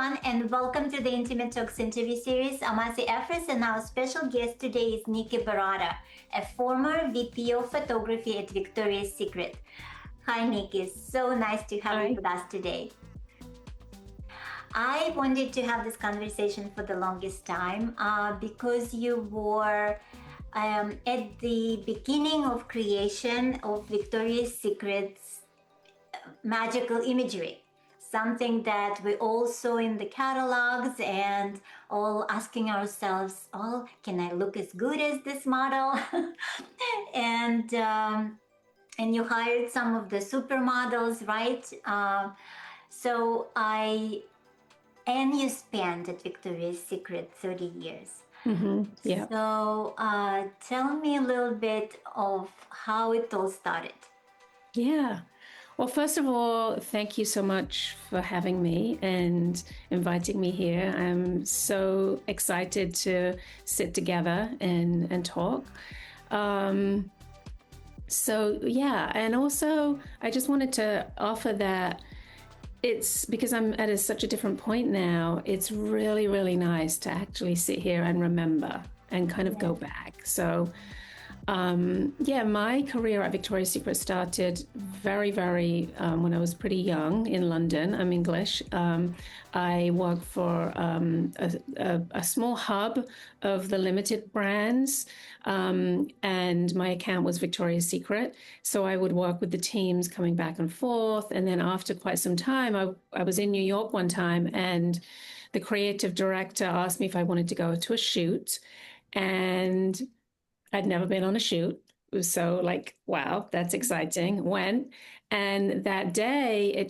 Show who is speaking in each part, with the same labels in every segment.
Speaker 1: everyone, and welcome to the Intimate Talks interview series. I'm Efros, and our special guest today is Niki Baratta, a former VP of photography at Victoria's Secret. Hi, Niki. So nice to have you
Speaker 2: Hi.
Speaker 1: with us today. I wanted to have this conversation for the longest time because you were at the beginning of creation of Victoria's Secret's magical imagery, something that we all saw in the catalogs and all asking ourselves, oh, can I look as good as this model? and and you hired some of the supermodels, right? And you spent at Victoria's Secret 30 years.
Speaker 2: Yeah.
Speaker 1: So tell me a little bit of how it all started.
Speaker 2: Yeah. Well, first of all, thank you so much for having me and inviting me here. I'm so excited to sit together and talk. Yeah, and also I just wanted to offer that it's because I'm at such a different point now. It's really, really nice to actually sit here and remember and kind of go back. Yeah, my career at Victoria's Secret started very when I was pretty young in London. I'm English. I worked for a small hub of the limited brands, and my account was Victoria's Secret. So I would work with the teams coming back and forth. And then after quite some time, I was in New York one time, and the creative director asked me if I wanted to go to a shoot. And I'd never been on a shoot. It was so like, wow, that's exciting. Went. And that day,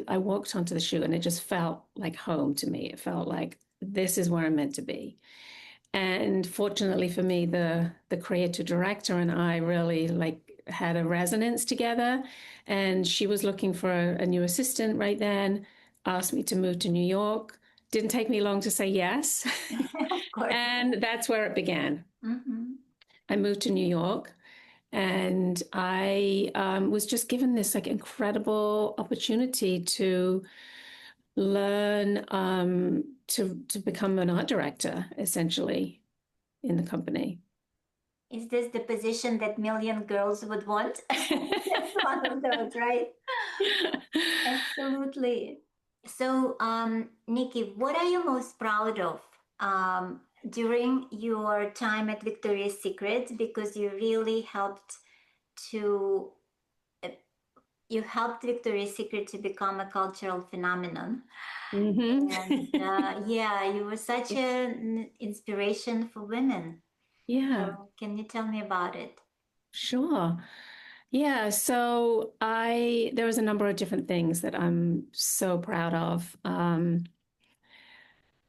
Speaker 2: I walked onto the shoot and it just felt like home to me. It felt like this is where I'm meant to be. And fortunately for me, the creative director and I really like had a resonance together. And she was looking for a new assistant right then, asked me to move to New York. Didn't take me long to say yes.
Speaker 1: Of course.
Speaker 2: And that's where it began.
Speaker 1: Mm-hmm.
Speaker 2: I moved to New York, and I was just given this like incredible opportunity to learn to become an art director, essentially, in the company.
Speaker 1: Is this the position that million girls would want? That's one of those, right? Absolutely. So, Niki, what are you most proud of during your time at Victoria's Secret? Because you really helped to you helped Victoria's Secret to become a cultural phenomenon. And
Speaker 2: Hmm.
Speaker 1: yeah, you were such an inspiration for women.
Speaker 2: Yeah,
Speaker 1: So, can you tell me about it?
Speaker 2: sure. Yeah, so there was a number of different things that I'm so proud of.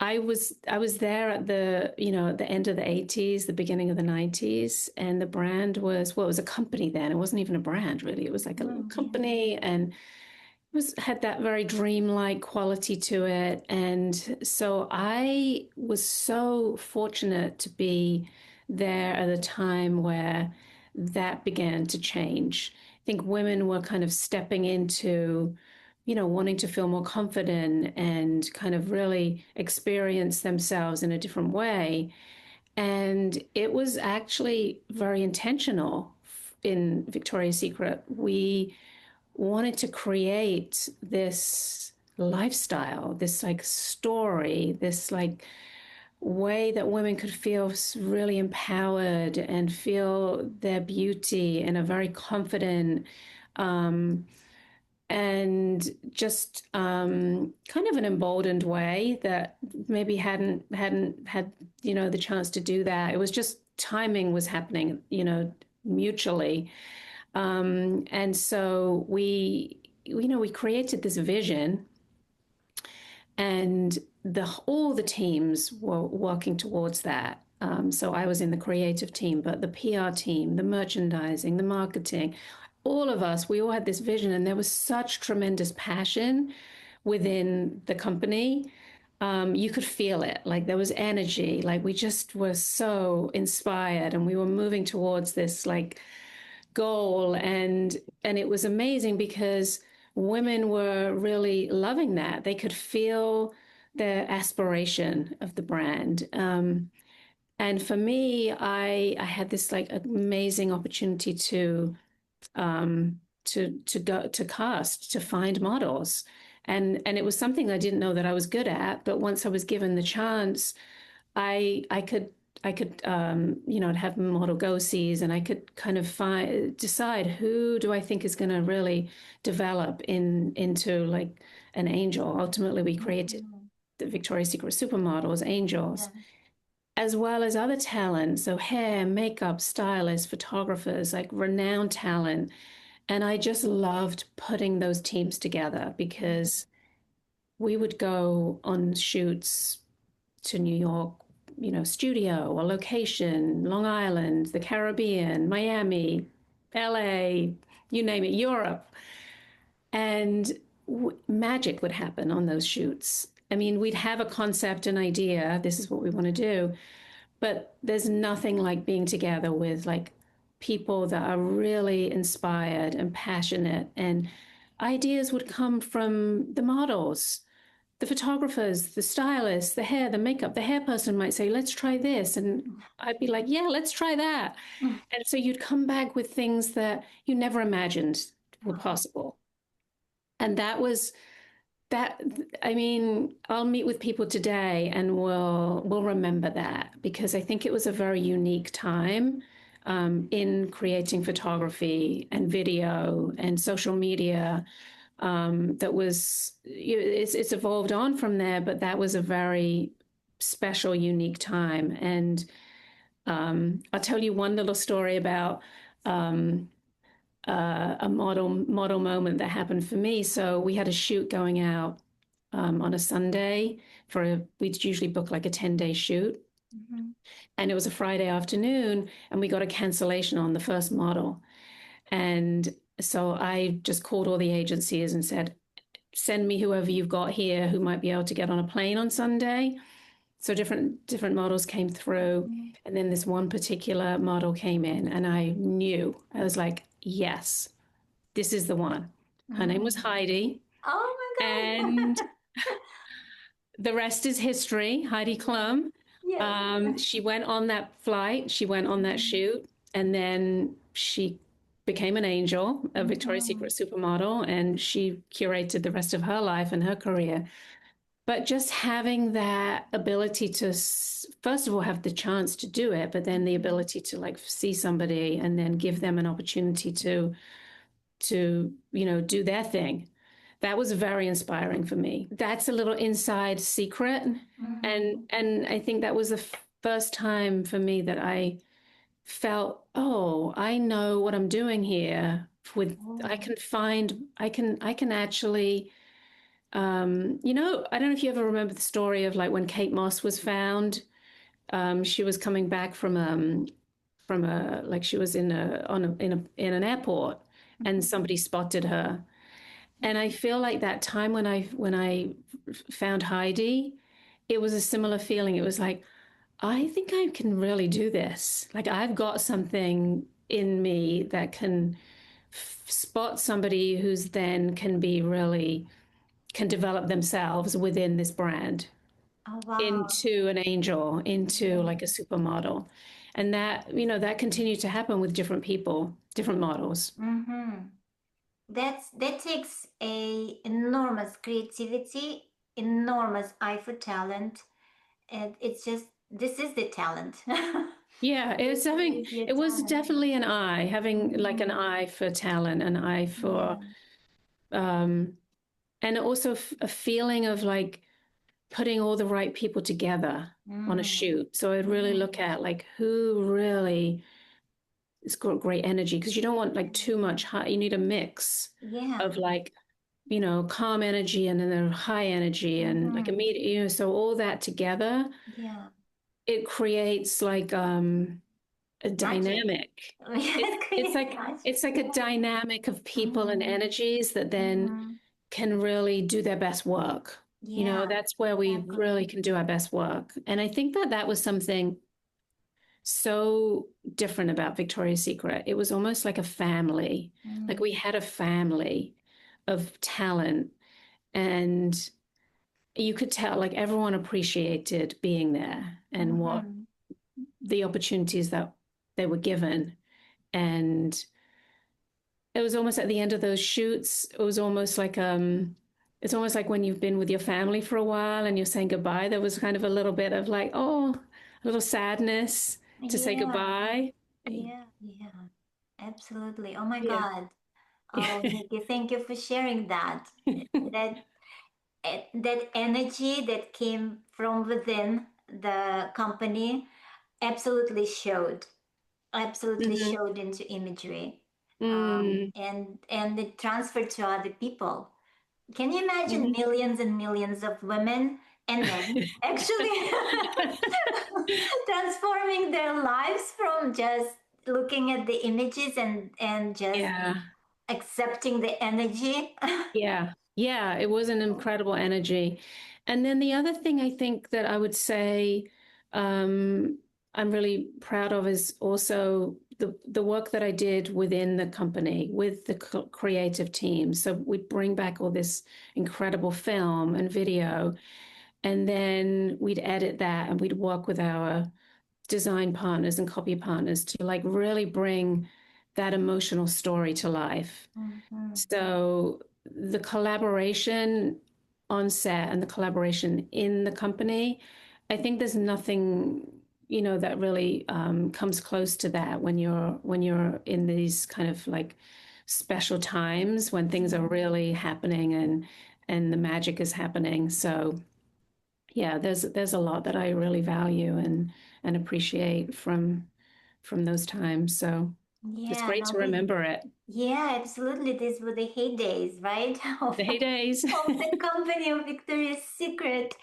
Speaker 2: I was there at at the end of the 80s, the beginning of the 90s, and the brand was, well, it was a company then. It wasn't even a brand really. It was like a little
Speaker 1: Mm, yeah.
Speaker 2: company, and it was had that very dreamlike quality to it. And so I was so fortunate to be there at a time where that began to change. I think women were kind of stepping into wanting to feel more confident and kind of really experience themselves in a different way. And it was actually very intentional in Victoria's Secret. We wanted to create this lifestyle, this like story, this like way that women could feel really empowered and feel their beauty in a very confident, um, and just kind of an emboldened way that maybe hadn't had the chance to do that. It was just timing was happening, mutually, and so we created this vision, and all the teams were working towards that. So I was in the creative team, but the PR team, the merchandising, the marketing, all of us, we all had this vision, and there was such tremendous passion within the company. You could feel it, like there was energy, like we just were so inspired, and we were moving towards this like goal, and it was amazing because women were really loving that. They could feel their aspiration of the brand. And for me, I had this like amazing opportunity to go to cast, to find models. And it was something I didn't know that I was good at, but once I was given the chance, I could have model go-sees, and I could kind of decide who do I think is going to really develop into like an angel. Ultimately, we created
Speaker 1: Mhm.
Speaker 2: the Victoria's Secret supermodels, angels,
Speaker 1: Yeah.
Speaker 2: as well as other talent. So hair, makeup, stylists, photographers, like renowned talent. And I just loved putting those teams together because we would go on shoots to New York, studio or location, Long Island, the Caribbean, Miami, LA, you name it, Europe. And magic would happen on those shoots. I mean, we'd have a concept, an idea, this is what we want to do, but there's nothing like being together with like people that are really inspired and passionate, and ideas would come from the models, the photographers, the stylists, the hair, the makeup. The hair person might say, let's try this. And I'd be like, yeah, let's try that. And so you'd come back with things that you never imagined were possible. And that was that. I mean, I'll meet with people today and we'll remember that because I think it was a very unique time in creating photography and video and social media. That was it's evolved on from there, but that was a very special, unique time. And I'll tell you one little story about um, a model moment that happened for me. So we had a shoot going out on a Sunday we'd usually book like a 10-day shoot.
Speaker 1: Mhm.
Speaker 2: And it was a Friday afternoon, and we got a cancellation on the first model. And so I just called all the agencies and said, send me whoever you've got here who might be able to get on a plane on Sunday. So different models came through,
Speaker 1: Mhm.
Speaker 2: and then this one particular model came in, and I was like, yes, this is the one. Her name was
Speaker 1: Mhm.
Speaker 2: Heidi,
Speaker 1: Oh my
Speaker 2: and
Speaker 1: God.
Speaker 2: the rest is history. Heidi
Speaker 1: Yes.
Speaker 2: Klum.
Speaker 1: Yes.
Speaker 2: She went on that flight. She went on that
Speaker 1: Mhm.
Speaker 2: shoot, and then she became an angel, a Victoria's Secret
Speaker 1: Mhm.
Speaker 2: supermodel, and she curated the rest of her life and her career. But just having that ability to, first of all, have the chance to do it, but then the
Speaker 1: Mhm.
Speaker 2: ability to like see somebody and then give them an opportunity to do their thing. That was very inspiring for me. That's a little inside secret. and
Speaker 1: Mhm.
Speaker 2: and I think that was the first time for me that I felt, oh, I know what I'm doing here. With I
Speaker 1: Oh.
Speaker 2: can find I can actually I don't know if you ever remember the story of like when Kate Moss was found. She was coming back from a like she was in a on a in an airport, and
Speaker 1: Mhm.
Speaker 2: somebody spotted her. And I feel like that time when I found Heidi, it was a similar feeling. It was like, I think I can really do this. Like I've got something in me that can spot somebody who's then can develop themselves within this brand
Speaker 1: Oh wow.
Speaker 2: into an angel, into
Speaker 1: Yeah.
Speaker 2: like a supermodel. And that continued to happen with different people, different models.
Speaker 1: Mm-hmm. That takes a enormous creativity, enormous eye for talent, and it's just this is the talent.
Speaker 2: Yeah,
Speaker 1: This is your
Speaker 2: it was
Speaker 1: talent.
Speaker 2: definitely an eye, having like an
Speaker 1: Mm-hmm.
Speaker 2: eye for talent, an eye
Speaker 1: Yeah.
Speaker 2: for, um, and also a feeling of like putting all the right people together on a
Speaker 1: Mm.
Speaker 2: shoot. So I'd really
Speaker 1: Mm.
Speaker 2: look at like who really has got great energy, because you don't want like too much high, you need a mix
Speaker 1: Yeah.
Speaker 2: of like, calm energy and then high energy and like
Speaker 1: Mm-hmm.
Speaker 2: immediate, so all that together,
Speaker 1: Yeah.
Speaker 2: it creates like a
Speaker 1: Magic.
Speaker 2: dynamic.
Speaker 1: Yes,
Speaker 2: It's
Speaker 1: creates
Speaker 2: like
Speaker 1: magic.
Speaker 2: it's like a dynamic of people and
Speaker 1: Mm-hmm.
Speaker 2: energies that then
Speaker 1: Mm-hmm.
Speaker 2: can really do their best work.
Speaker 1: Yeah,
Speaker 2: That's where we
Speaker 1: exactly.
Speaker 2: really can do our best work. And I think that was something so different about Victoria's Secret. It was almost like a family. Like
Speaker 1: Mm.
Speaker 2: we had a family of talent, and you could tell like everyone appreciated being there and what
Speaker 1: Mm-hmm.
Speaker 2: the opportunities that they were given. And it was almost at the end of those shoots, it was almost like it's almost like when you've been with your family for a while and you're saying goodbye, there was kind of a little bit of like, oh, a little sadness to say
Speaker 1: Yeah,
Speaker 2: goodbye.
Speaker 1: yeah, yeah, absolutely. Oh my
Speaker 2: Yeah.
Speaker 1: God. Oh, Nikki, thank you for sharing that. That that energy that came from within the company absolutely
Speaker 2: Hmm.
Speaker 1: showed into imagery,
Speaker 2: Mm.
Speaker 1: and it transferred to other people. Can you imagine
Speaker 2: Hmm.
Speaker 1: millions and millions of women and men actually transforming their lives from just looking at the images and just
Speaker 2: Yeah.
Speaker 1: accepting the energy?
Speaker 2: Yeah. Yeah. It was an incredible energy. And then the other thing I think that I would say um, I'm really proud of is also the work that I did within the company with the creative team. So we'd bring back all this incredible film and video, and then we'd edit that and we'd work with our design partners and copy partners to like really bring that emotional story to life.
Speaker 1: Mhm.
Speaker 2: So the collaboration on set and the collaboration in the company, I think there's nothing, that really comes close to that when you're in these kind of like special times when things are really happening and the magic is happening. So yeah, there's a lot that I really value and appreciate from those times. So it's
Speaker 1: Yeah,
Speaker 2: great
Speaker 1: no,
Speaker 2: to remember it.
Speaker 1: yeah, absolutely. These were the heydays, right?
Speaker 2: The heydays.
Speaker 1: Of the company of Victoria's Secret.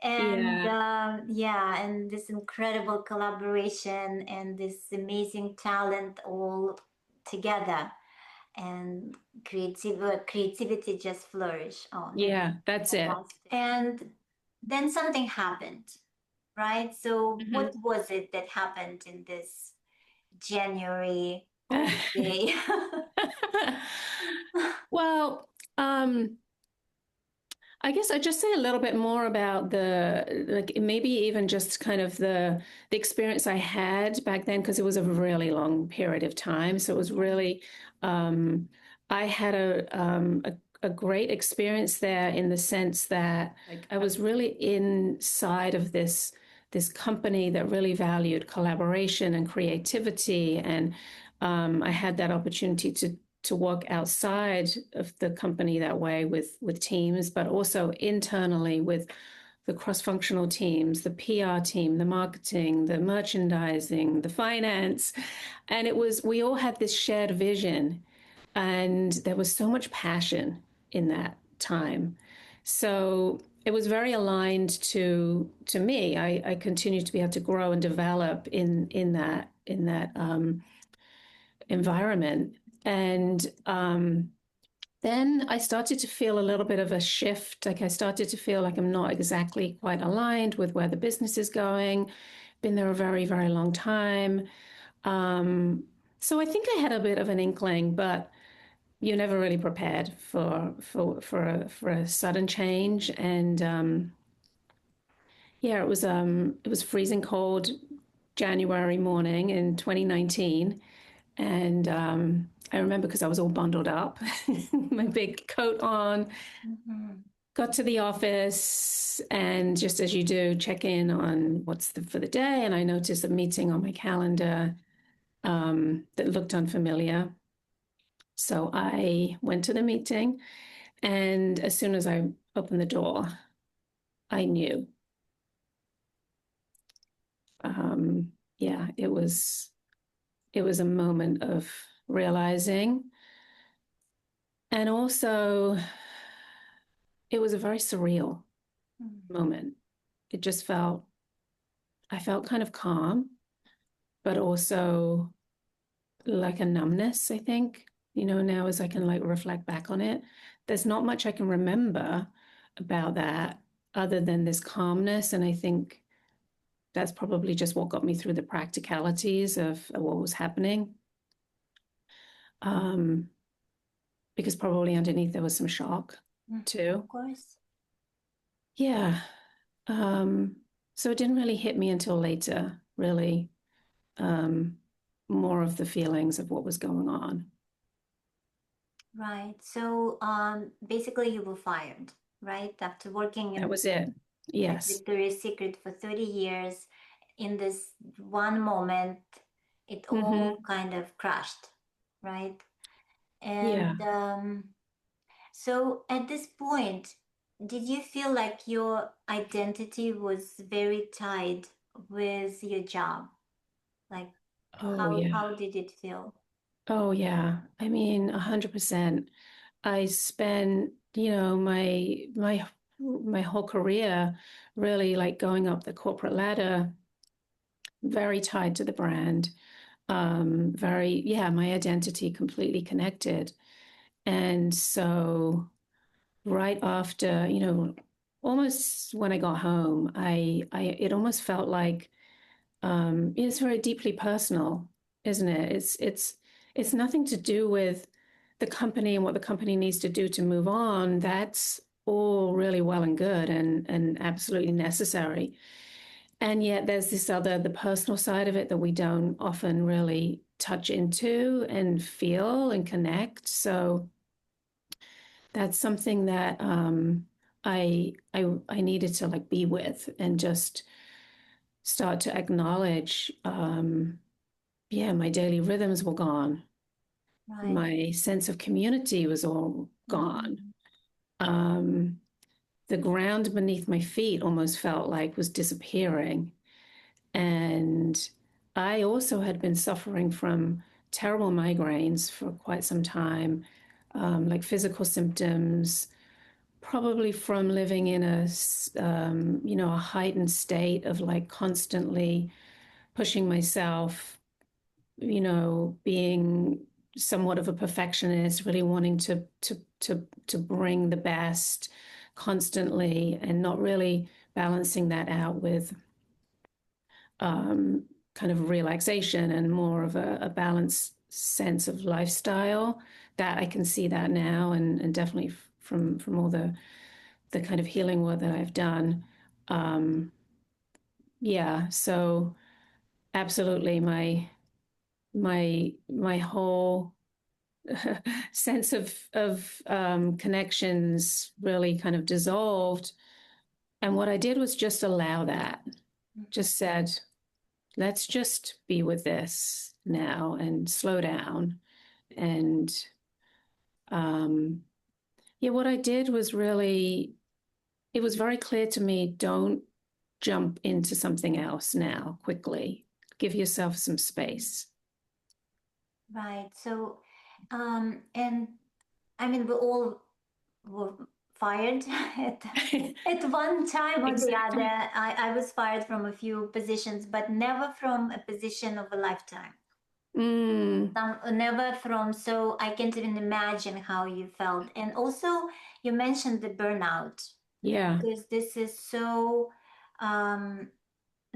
Speaker 1: And
Speaker 2: Yeah,
Speaker 1: yeah, and this incredible collaboration and this amazing talent all together. And creativity just flourish. Oh, that's
Speaker 2: yeah, that's it.
Speaker 1: fantastic. And then something happened, right? So what
Speaker 2: Mhm.
Speaker 1: was it that happened in this January cold day?
Speaker 2: Well, um, I guess I'd just say a little bit more about the like maybe even just kind of the experience I had back then because it was a really long period of time. So it was really I had a great experience there in the sense that like I was really inside of this company that really valued collaboration and creativity, and I had that opportunity to work outside of the company that way with teams, but also internally with the cross-functional teams, the PR team, the marketing, the merchandising, the finance. And we all had this shared vision, and there was so much passion in that time. So it was very aligned to me. I continued to be able to grow and develop in that environment. And then I started to feel a little bit of a shift. Like I started to feel like I'm not exactly quite aligned with where the business is going. Been there a very, very long time. Um, so I think I had a bit of an inkling, but you're never really prepared for a sudden change. And yeah, it was freezing cold January morning in 2019. And I remember because I was all bundled up, my big coat on,
Speaker 1: Mhm.
Speaker 2: got to the office, and just as you do, check in on for the day. And I noticed a meeting on my calendar that looked unfamiliar. So I went to the meeting, and as soon as I opened the door, I knew. Yeah, it was a moment of realizing, and also it was a very surreal moment. It just I felt kind of calm, but also like a numbness, I think. Now as I can like reflect back on it, there's not much I can remember about that other than this calmness. And I think that's probably just what got me through the practicalities of what was happening. Um, because probably underneath there was some shock
Speaker 1: Mhm.
Speaker 2: too.
Speaker 1: Of course.
Speaker 2: Yeah. Um, so it didn't really hit me until later, really, um, more of the feelings of what was going on.
Speaker 1: Right. So basically, you were fired, right? After working
Speaker 2: That
Speaker 1: in
Speaker 2: was it.
Speaker 1: at
Speaker 2: Yes.
Speaker 1: Victoria's Secret for 30 years, in this one moment, it
Speaker 2: Hmm.
Speaker 1: all kind of crashed, right?
Speaker 2: Yeah.
Speaker 1: And so at this point, did you feel like your identity was very tied with your job? Like
Speaker 2: Oh,
Speaker 1: how
Speaker 2: yeah.
Speaker 1: did it feel?
Speaker 2: Oh, yeah. I mean, 100%. I spent, my whole career really like going up the corporate ladder, very tied to the brand. My identity completely connected. And so right after, almost when I got home, it almost felt like it's very deeply personal, isn't it? It's nothing to do with the company and what the company needs to do to move on. That's all really well and good and absolutely necessary. And yet there's the personal side of it that we don't often really touch into and feel and connect. So that's something that I needed to like be with and just start to acknowledge. Yeah, my daily rhythms were gone.
Speaker 1: Right.
Speaker 2: My sense of community was all gone.
Speaker 1: Mm-hmm.
Speaker 2: Um, the ground beneath my feet almost felt like was disappearing. And I also had been suffering from terrible migraines for quite some time, like physical symptoms, probably from living in a heightened state of like constantly pushing myself, being somewhat of a perfectionist, really wanting to bring the best constantly and not really balancing that out with kind of relaxation and more of a balanced sense of lifestyle. That I can see that now, and definitely from all the kind of healing work that I've done. Um, yeah, so absolutely, my whole sense of connections really kind of dissolved. And what I did was just allow that. Just said, let's just be with this now and slow down. And um, yeah, what I did was really, it was very clear to me, don't jump into something else now quickly. Give yourself some space.
Speaker 1: Right. So, and I mean, we all were fired at one time or the other.
Speaker 2: Exactly.
Speaker 1: I was fired from a few positions, but never from a position of a lifetime.
Speaker 2: Mm,
Speaker 1: Never from, so I can't even imagine how you felt. And also, you mentioned the burnout
Speaker 2: yeah.
Speaker 1: because this is so um,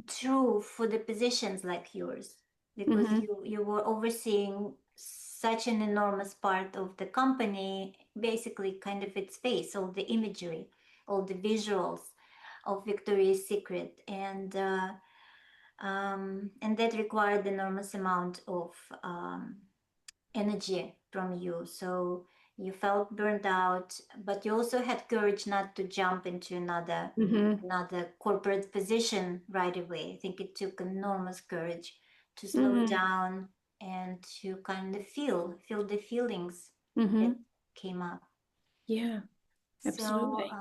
Speaker 1: true for the positions like yours because
Speaker 2: Hmm.
Speaker 1: you were overseeing such an enormous part of the company, basically kind of its face, all the imagery, all the visuals of Victoria's Secret, and that required enormous amount of um, energy from you. So you felt burnt out, but you also had courage not to jump into
Speaker 2: Hmm.
Speaker 1: another corporate position right away. I think it took enormous courage to slow
Speaker 2: Hmm.
Speaker 1: down and to kind of feel the feelings that
Speaker 2: Hmm.
Speaker 1: came up.
Speaker 2: Yeah,
Speaker 1: So,
Speaker 2: absolutely.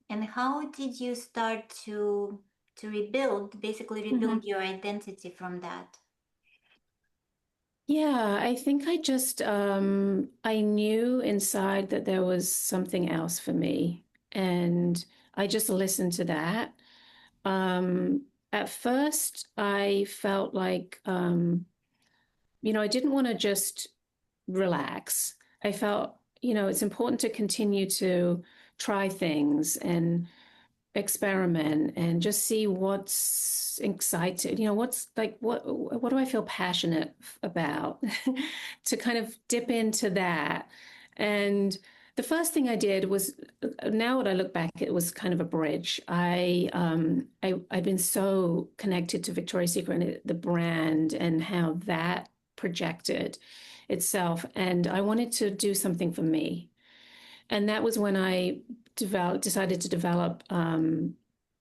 Speaker 1: and how did you start to rebuild, basically
Speaker 2: Hmm.
Speaker 1: rebuild your identity from that?
Speaker 2: Yeah, I think I knew inside that there was something else for me, and I just listened to that. At first, I felt like, I didn't want to just relax. I felt, it's important to continue to try things and experiment and just see what's excited, what's like, what do I feel passionate about to kind of dip into that. And The first thing I did was, now when I look back, it was kind of a bridge. I've been so connected to Victoria's Secret and the brand and how that projected itself, and I wanted to do something for me. And that was when I decided to develop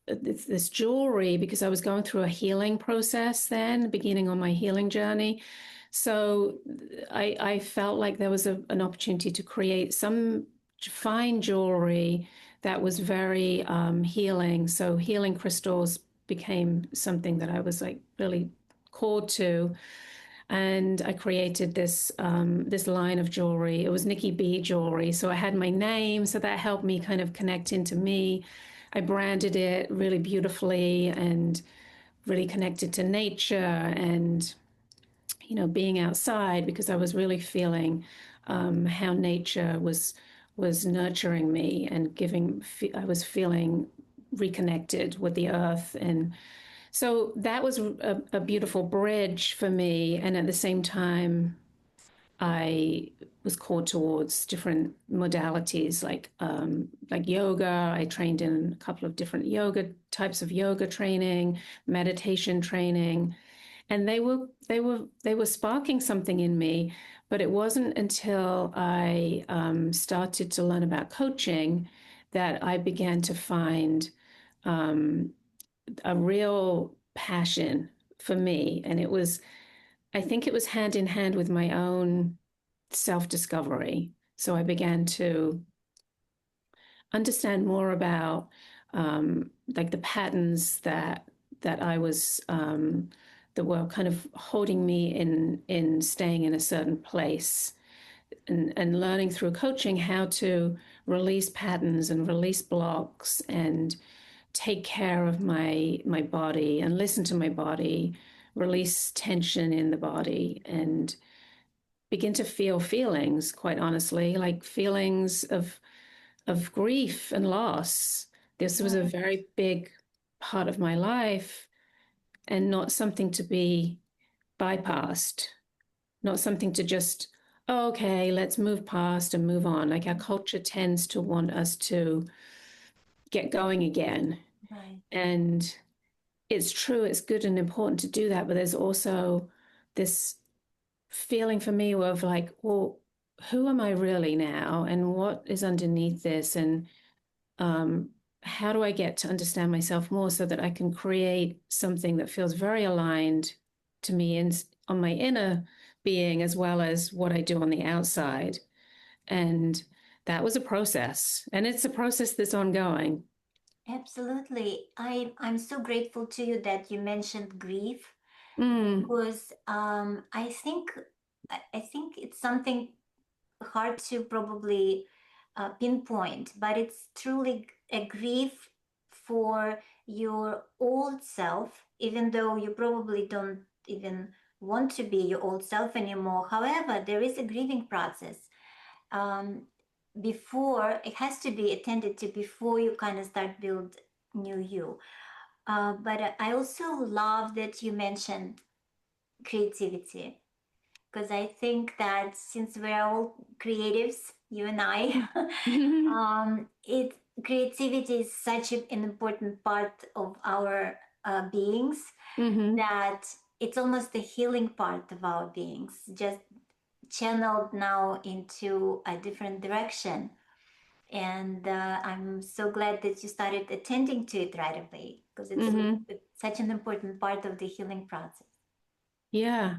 Speaker 2: this jewelry because I was going through a healing process then, beginning on my healing journey. So I felt like there was an opportunity to create some fine jewelry that was very healing. So healing crystals became something that I was like really called to, and I created this line of jewelry. It was Niki B jewelry, so I had my name, so that helped me kind of connect into me. I branded it really beautifully and really connected to nature and being outside because I was really feeling how nature was nurturing me and giving. I was feeling reconnected with the earth, and so that was a beautiful bridge for me. And at the same time, I was called towards different modalities like yoga. I trained in a couple of different yoga types of yoga training, meditation training, and they were sparking something in me. But it wasn't until I started to learn about coaching that I began to find um, a real passion for me. And I think it was hand in hand with my own self discovery. So I began to understand more about like the patterns that I was that were kind of holding me in staying in a certain place, and learning through coaching how to release patterns and release blocks and take care of my body and listen to my body, release tension in the body, and begin to feel feelings, quite honestly, like feelings of grief and loss. This was a
Speaker 1: Right.
Speaker 2: very big part of my life and not something to be bypassed, not something to just, oh, okay, let's move past and move on. Like our culture tends to want us to get going again.
Speaker 1: Right.
Speaker 2: And it's true, it's good and important to do that, but there's also this feeling for me of like, well, who am I really now? And what is underneath this? And um, how do I get to understand myself more so that I can create something that feels very aligned to me on my inner being as well as what I do on the outside? And that was a process, and it's a process that's ongoing.
Speaker 1: Absolutely. I'm so grateful to you that you mentioned grief
Speaker 2: Mm,
Speaker 1: because I think it's something hard to probably pinpoint, but it's truly a grief for your old self, even though you probably don't even want to be your old self anymore. However, there is a grieving process um, before it has to be attended to before you kind of start build new you. But I also love that you mentioned creativity because I think that since we're all creatives, you and I,
Speaker 2: mm-hmm,
Speaker 1: it creativity is such an important part of our beings that it's almost the healing part of our beings, just channeled now into a different direction. And I'm so glad that you started attending to it right away because
Speaker 2: mm-hmm.
Speaker 1: it's such an important part of the healing process.
Speaker 2: Yeah,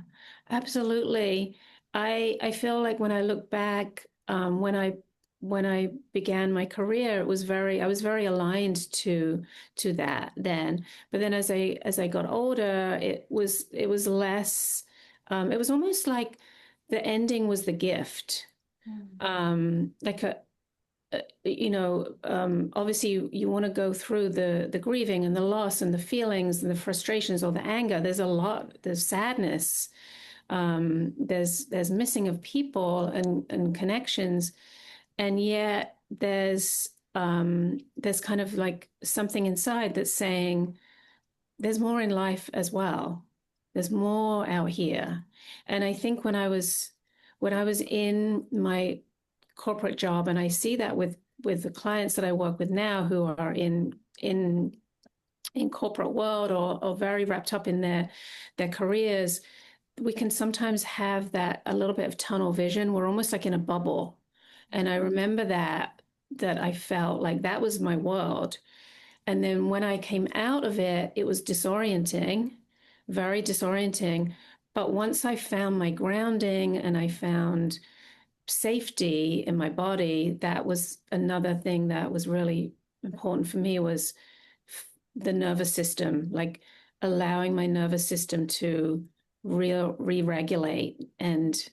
Speaker 2: absolutely. I feel like when I look back, when I began my career, I was very aligned to that then. But then as I got older, it was less. It was almost like the ending was the gift.
Speaker 1: Mm.
Speaker 2: Like obviously you want to go through the grieving and the loss and the feelings and the frustrations or the anger. There's a lot. There's sadness. There's missing of people and connections, and yet there's kind of like something inside that's saying there's more in life as well. There's more out here. And I think when I was in my corporate job, and I see that with the clients that I work with now who are in corporate world, or very wrapped up in their careers. We can sometimes have that a little bit of tunnel vision. We're almost like in a bubble. And I remember that I felt like that was my world. And then when I came out of it, it was disorienting, very disorienting. But once I found my grounding and I found safety in my body, that was another thing that was really important for me, was the nervous system, like allowing my nervous system to re-regulate and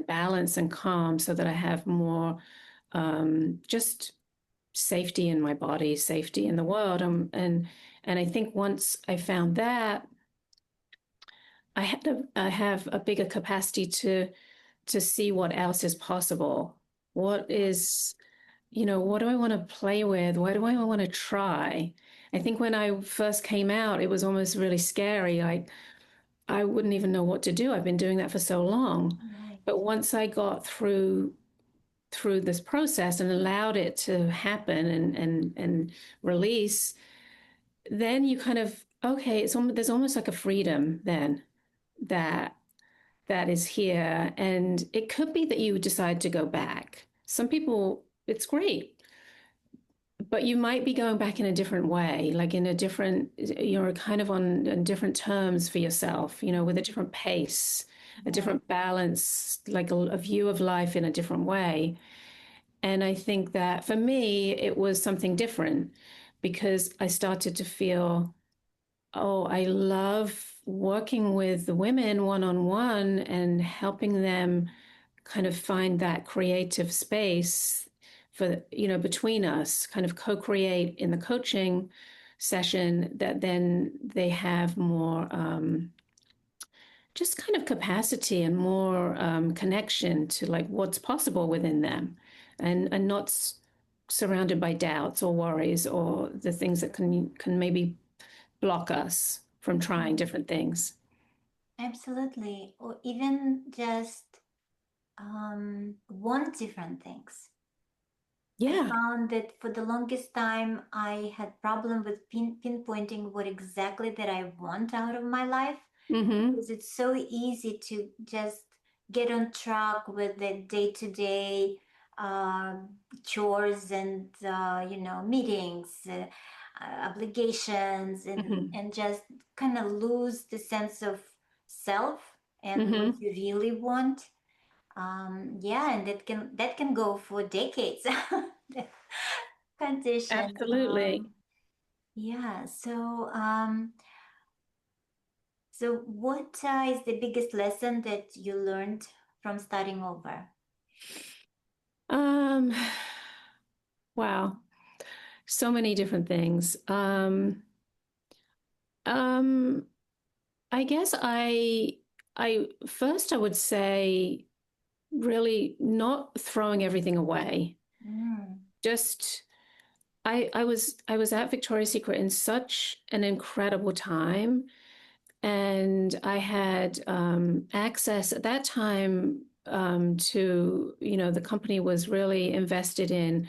Speaker 2: balance and calm, so that I have more just safety in my body, safety in the world. And I think once I found that, I have a bigger capacity to see what else is possible. What is, what do I want to play with? What do I want to try? I think when I first came out, it was almost really scary. Like, I wouldn't even know what to do. I've been doing that for so long.
Speaker 1: Right.
Speaker 2: But once I got through this process and allowed it to happen and release, then you kind of, okay, there's almost like a freedom then that that is here. And it could be that you decide to go back. Some people, it's great, but you might be going back in a different way, like in a different, you're kind of on different terms for yourself, with a different pace, a
Speaker 1: Right.
Speaker 2: different balance, like a view of life in a different way. And I think that for me, it was something different, because I started to feel, oh, I love working with the women one on one and helping them kind of find that creative space for, between us, kind of co-create in the coaching session, that then they have more just kind of capacity and more connection to like what's possible within them, and not surrounded by doubts or worries or the things that can maybe block us from trying different things.
Speaker 1: Absolutely. Or even just want different things. I
Speaker 2: Yeah.
Speaker 1: found that for the longest time, I had problem with pinpointing what exactly that I want out of my life,
Speaker 2: Mm-hmm.
Speaker 1: because it's so easy to just get on track with the day-to-day uh, chores and meetings, obligations,
Speaker 2: Mm-hmm.
Speaker 1: and just kind of lose the sense of self and what
Speaker 2: Mm-hmm.
Speaker 1: you really want. Yeah, and that can go for decades. The condition.
Speaker 2: Absolutely.
Speaker 1: Yeah. So what is the biggest lesson that you learned from starting over?
Speaker 2: Um, wow. So many different things. Um, I guess I first I would say really not throwing everything away.
Speaker 1: Mm,
Speaker 2: Just I was at Victoria's Secret in such an incredible time, and I had access at that time to, the company was really invested in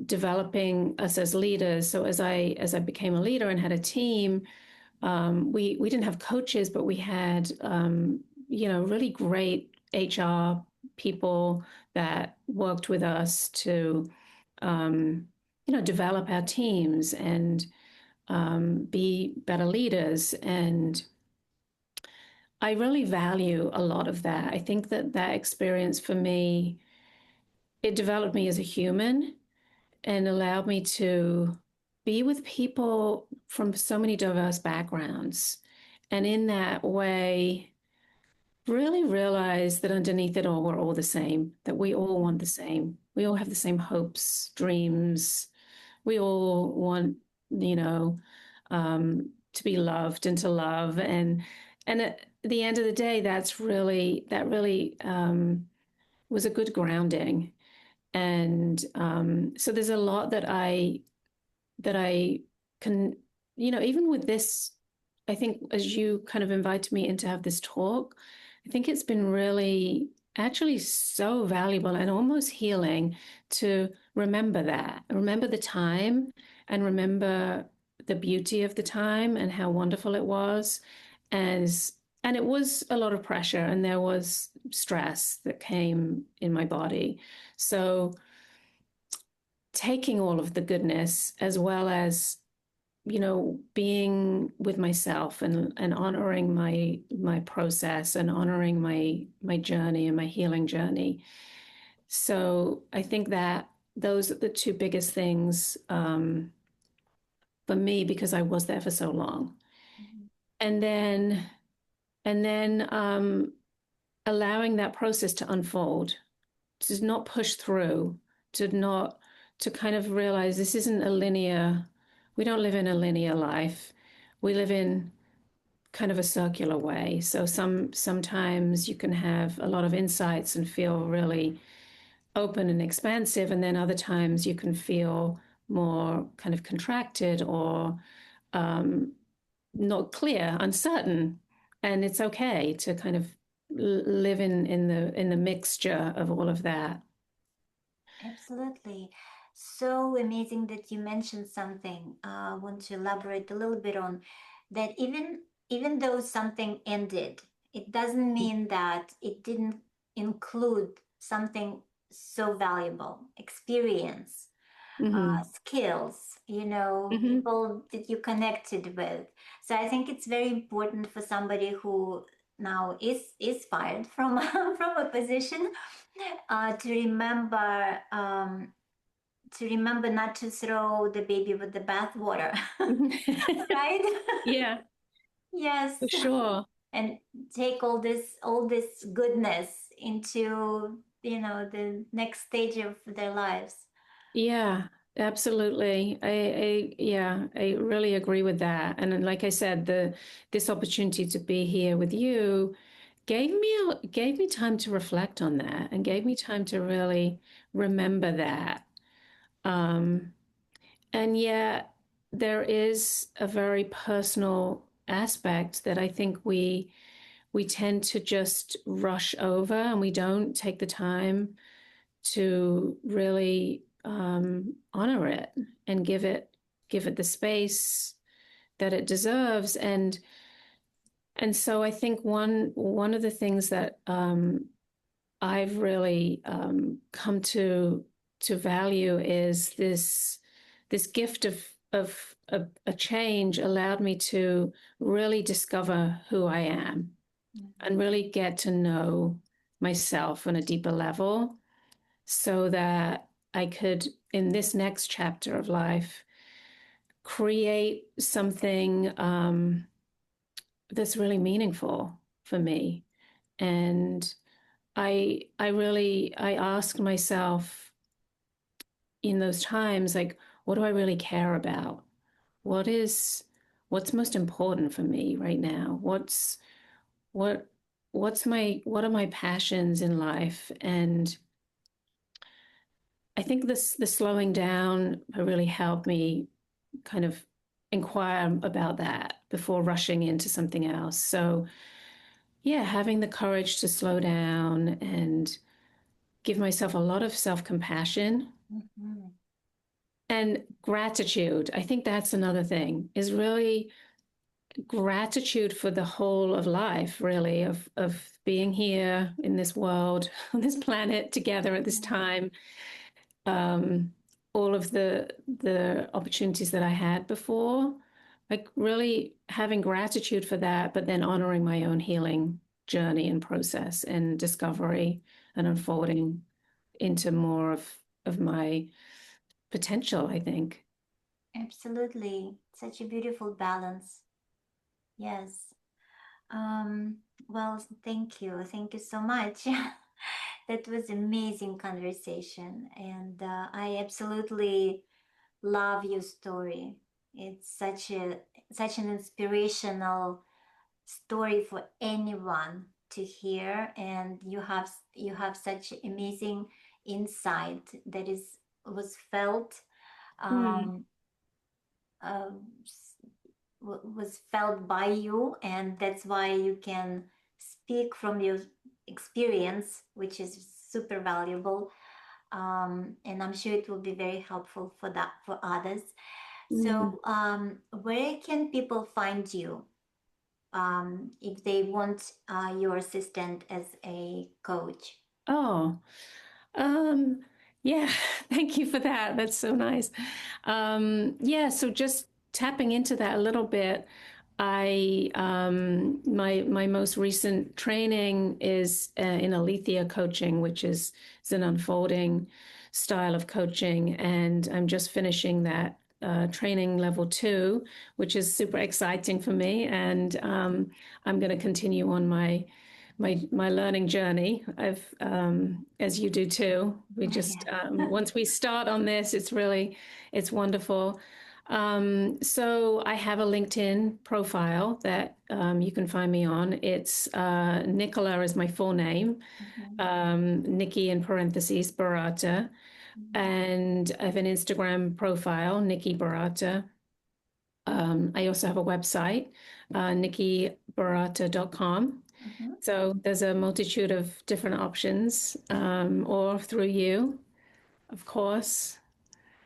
Speaker 2: developing us as leaders. So as I became a leader and had a team, we didn't have coaches, but we had really great HR people that worked with us to develop our teams and be better leaders. And I really value a lot of that. I think that experience for me, it developed me as a human and allowed me to be with people from so many diverse backgrounds. And in that way, really realize that underneath it all, we're all the same, that we all want the same. We all have the same hopes, dreams. We all want, to be loved and to love. And at the end of the day, that really was a good grounding. And so there's a lot that I can, even with this, I think as you kind of invited me in to have this talk, I think it's been really actually so valuable and almost healing to remember that, remember the time and remember the beauty of the time and how wonderful it was. As and it was a lot of pressure and there was stress that came in my body. So taking all of the goodness as well as being with myself and honoring my process and honoring my journey and my healing journey. So I think that those are the two biggest things for me because I was there for so long.
Speaker 1: Mhm.
Speaker 2: And then allowing that process to unfold, to not push through, to not to kind of realize this isn't a linear. We don't live in a linear life. We live in kind of a circular way. So sometimes you can have a lot of insights and feel really open and expansive, and then other times you can feel more kind of contracted or um, not clear, uncertain, and it's okay to kind of live in the mixture of all of that.
Speaker 1: Absolutely. So amazing that you mentioned something. I want to elaborate a little bit on that. Even though something ended, it doesn't mean that it didn't include something so valuable, experience,
Speaker 2: Mm-hmm.
Speaker 1: skills,
Speaker 2: Mm-hmm.
Speaker 1: people that you connected with. So I think it's very important for somebody who now is fired from from a position, to remember, to remember not to throw the baby with the bathwater. Right?
Speaker 2: Yeah,
Speaker 1: Yes.
Speaker 2: for sure.
Speaker 1: And take all this goodness into, the next stage of their lives.
Speaker 2: Yeah, absolutely. Yeah, I really agree with that. And then, like I said, this opportunity to be here with you gave me time to reflect on that and gave me time to really remember that. Um, and yet there is a very personal aspect that I think we tend to just rush over and we don't take the time to really honor it and give it the space that it deserves. And so I think one of the things that I've really come to value is this gift of a change allowed me to really discover who I am and
Speaker 1: Mhm.
Speaker 2: really get to know myself on a deeper level so that I could, in this next chapter of life, create something that's really meaningful for me. And I ask myself in those times, like, what do I really care about? What is what's most important for me right now? What what are my passions in life? And I think the slowing down really helped me kind of inquire about that before rushing into something else. So, yeah, having the courage to slow down and give myself a lot of self compassion
Speaker 1: Mhm.
Speaker 2: and gratitude. I think that's another thing is really gratitude for the whole of life, really, of being here in this world, on this planet together at this
Speaker 1: Mhm.
Speaker 2: time. um, all of the opportunities that I had before, like really having gratitude for that, but then honoring my own healing journey and process and discovery and unfolding into more of my potential, I think.
Speaker 1: Absolutely. Such a beautiful balance. Yes. Um, well, thank you. Thank you so much. That was amazing conversation, and I absolutely love your story. It's such an inspirational story for anyone to hear, and you have such amazing insight that is was felt,
Speaker 2: Hmm.
Speaker 1: um, um, was felt by you, and that's why you can speak from your experience, which is super valuable. And I'm sure it will be very helpful for that for others.
Speaker 2: Mm.
Speaker 1: So, where can people find you if they want your assistant as a coach?
Speaker 2: Oh, um, yeah, thank you for that. That's so nice. Yeah, so just tapping into that a little bit, my most recent training is in Alethea coaching, which is an unfolding style of coaching, and I'm just finishing that training level 2, which is super exciting for me, and I'm going to continue on my learning journey. I've as you do too. We just once we start on this, it's wonderful. So I have a LinkedIn profile that you can find me on. It's Nicola is my full name,
Speaker 1: Mhm,
Speaker 2: Niki in parentheses Baratta,
Speaker 1: mhm,
Speaker 2: and I have an Instagram profile, Niki Baratta. I also have a website, nikibaratta.com.
Speaker 1: mhm.
Speaker 2: So there's a multitude of different options, or through you, of course.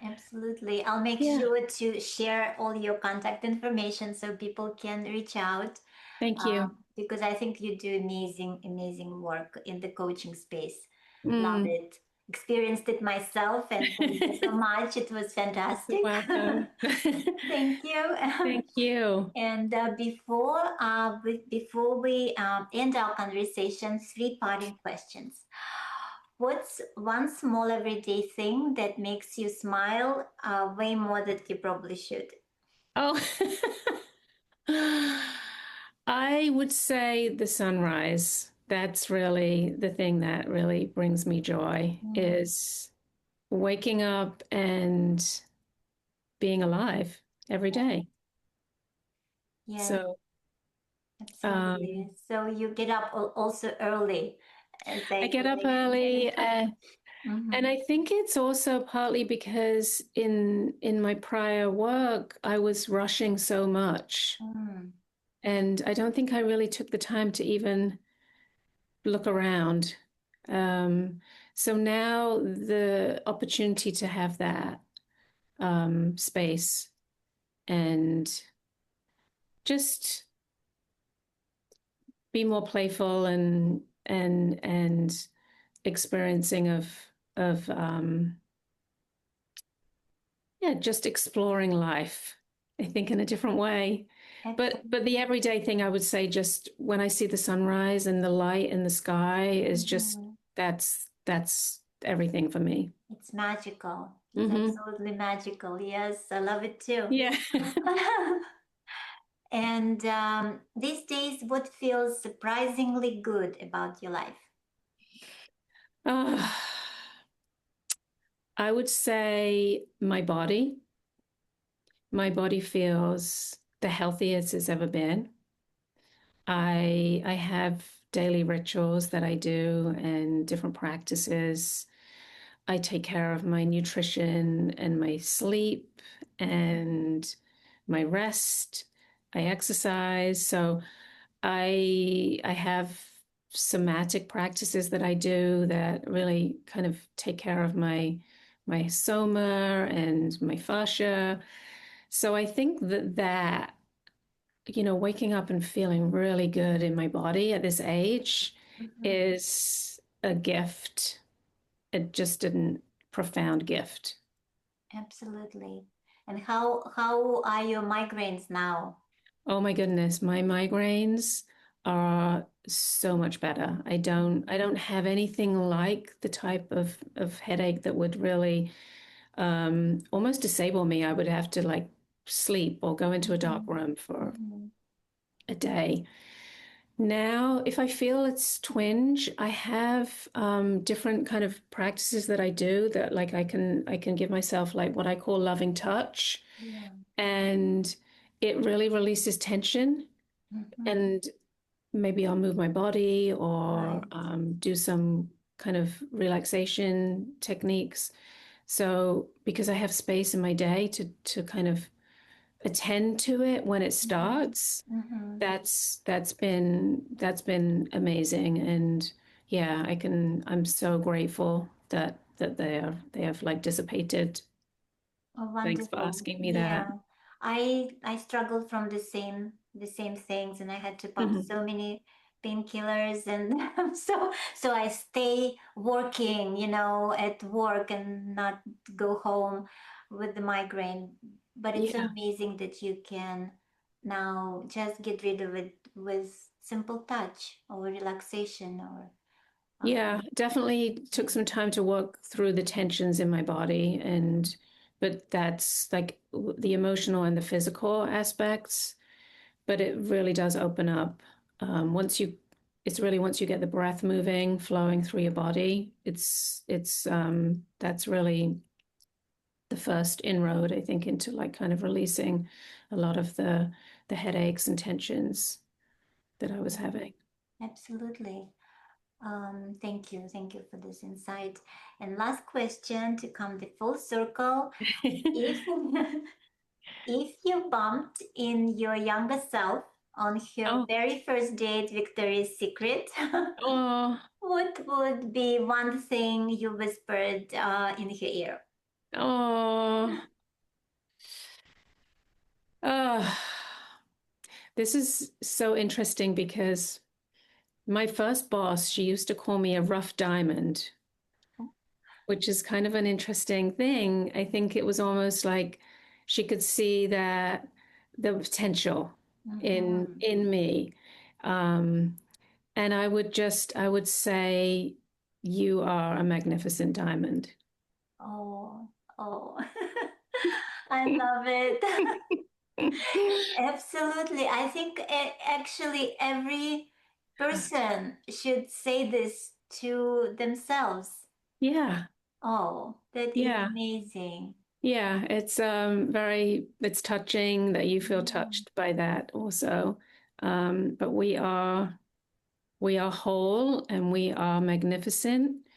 Speaker 1: Absolutely. I'll make
Speaker 2: Yeah,
Speaker 1: sure to share all your contact information so people can reach out,
Speaker 2: thank you.
Speaker 1: because I think you do amazing, amazing work in the coaching space. Love
Speaker 2: Mm.
Speaker 1: it. Experienced it myself, and thank you so much. It was
Speaker 2: You're
Speaker 1: fantastic.
Speaker 2: welcome.
Speaker 1: Thank you.
Speaker 2: Thank you.
Speaker 1: And before we end our conversation, three parting questions. What's one small everyday thing that makes you smile way more than you probably should?
Speaker 2: Oh, I would say the sunrise. That's really the thing that really brings me joy,
Speaker 1: Mm,
Speaker 2: is waking up and being alive every day.
Speaker 1: yes,
Speaker 2: So,
Speaker 1: absolutely.
Speaker 2: um,
Speaker 1: So you get up also early, as
Speaker 2: I
Speaker 1: I
Speaker 2: get
Speaker 1: can
Speaker 2: up early,
Speaker 1: Mm-hmm.
Speaker 2: and I think it's also partly because in my prior work, I was rushing so much,
Speaker 1: Mm,
Speaker 2: and I don't think I really took the time to even look around. Um, so now the opportunity to have that space and just be more playful and experiencing of yeah, just exploring life, I think, in a different way. But the
Speaker 1: absolutely.
Speaker 2: everyday thing, I would say, just when I see the sunrise and the light in the sky is just
Speaker 1: Mm-hmm.
Speaker 2: that's everything for me.
Speaker 1: It's magical. It's
Speaker 2: Hmm.
Speaker 1: absolutely magical. Yes, I love it too.
Speaker 2: Yeah.
Speaker 1: And these days, what feels surprisingly good about your life?
Speaker 2: Ah, I would say my body. My body feels the healthiest it's ever been. I have daily rituals that I do and different practices. I take care of my nutrition and my sleep and my rest. I exercise. So I have somatic practices that I do that really kind of take care of my soma and my fascia. So I think that waking up and feeling really good in my body at this age
Speaker 1: Mhm.
Speaker 2: is a gift. It just a profound gift.
Speaker 1: Absolutely. And how are your migraines now?
Speaker 2: Oh my goodness, my migraines are so much better. I don't have anything like the type of headache that would really almost disable me. I would have to like sleep or go into a dark
Speaker 1: Mhm.
Speaker 2: room for
Speaker 1: Mhm.
Speaker 2: a day. Now, if I feel it's twinge, I have different kind of practices that I do that like I can give myself like what I call loving touch,
Speaker 1: Yeah.
Speaker 2: and it really releases tension.
Speaker 1: Mhm.
Speaker 2: And maybe I'll move my body or
Speaker 1: Right.
Speaker 2: do some kind of relaxation techniques. So because I have space in my day to kind of attend to it when it
Speaker 1: Mhm.
Speaker 2: starts,
Speaker 1: Mhm.
Speaker 2: that's been amazing. And yeah, I'm so grateful that they have like dissipated.
Speaker 1: Oh,
Speaker 2: Thanks for
Speaker 1: wonderful.
Speaker 2: asking me that.
Speaker 1: Yeah. I struggled from the same things, and I had to pop
Speaker 2: Mhm.
Speaker 1: so many painkillers, and so I stay working, at work and not go home with the migraine. But it's
Speaker 2: Yeah.
Speaker 1: amazing that you can now just get rid of it with simple touch or relaxation or
Speaker 2: Yeah, definitely took some time to work through the tensions in my body but that's like the emotional and the physical aspects, but it really does open up once you it's really once you get the breath moving, flowing through your body, it's that's really the first inroad, I think, into like kind of releasing a lot of the headaches and tensions that I was having.
Speaker 1: absolutely. Thank you for this insight. And last question to come the full circle. If if you bumped in your younger self on her
Speaker 2: Oh,
Speaker 1: very first date, Victoria's Secret,
Speaker 2: oh,
Speaker 1: what would be one thing you whispered in her ear?
Speaker 2: oh, oh. This is so interesting because my first boss, she used to call me a rough diamond, which is kind of an interesting thing. I think it was almost like she could see that the potential
Speaker 1: Mm-hmm.
Speaker 2: in me. Um, and I would say you are a magnificent diamond.
Speaker 1: Oh, oh, I love it. Absolutely. I think actually every person should say this to themselves.
Speaker 2: Yeah,
Speaker 1: Oh, that is
Speaker 2: yeah.
Speaker 1: amazing.
Speaker 2: Yeah, it's it's touching that you feel
Speaker 1: Yeah.
Speaker 2: touched by that also. But we are whole and we are magnificent,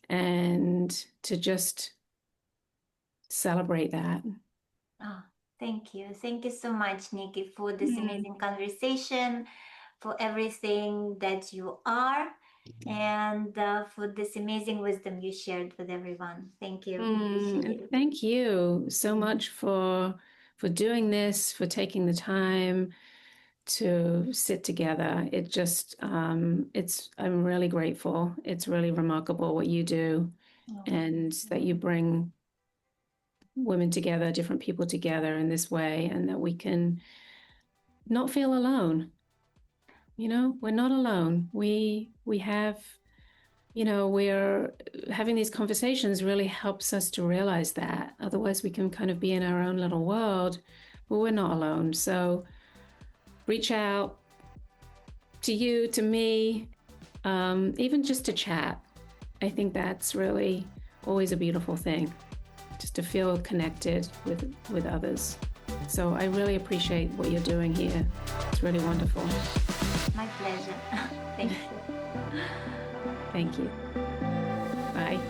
Speaker 2: and to just celebrate that.
Speaker 1: Oh, thank you. Thank you so much, Nikki, for this
Speaker 2: Mm,
Speaker 1: amazing conversation, for everything that you are, and for this amazing wisdom you shared with everyone. Thank you. Appreciate
Speaker 2: and
Speaker 1: it.
Speaker 2: thank you so much for doing this, for taking the time to sit together. It just it's I'm really grateful. It's really remarkable what you do
Speaker 1: Oh, thank
Speaker 2: and that
Speaker 1: you.
Speaker 2: you bring women together, different people together in this way, and that we can not feel alone. You know, we're not alone. We have, you know, we're having these conversations really helps us to realize that. Otherwise, we can kind of be in our own little world, but we're not alone. So reach out to you, to me, even just to chat. I think that's really always a beautiful thing, just to feel connected with others. So I really appreciate what you're doing here. It's really wonderful.
Speaker 1: My pleasure. Thank you.
Speaker 2: Thank you. Bye.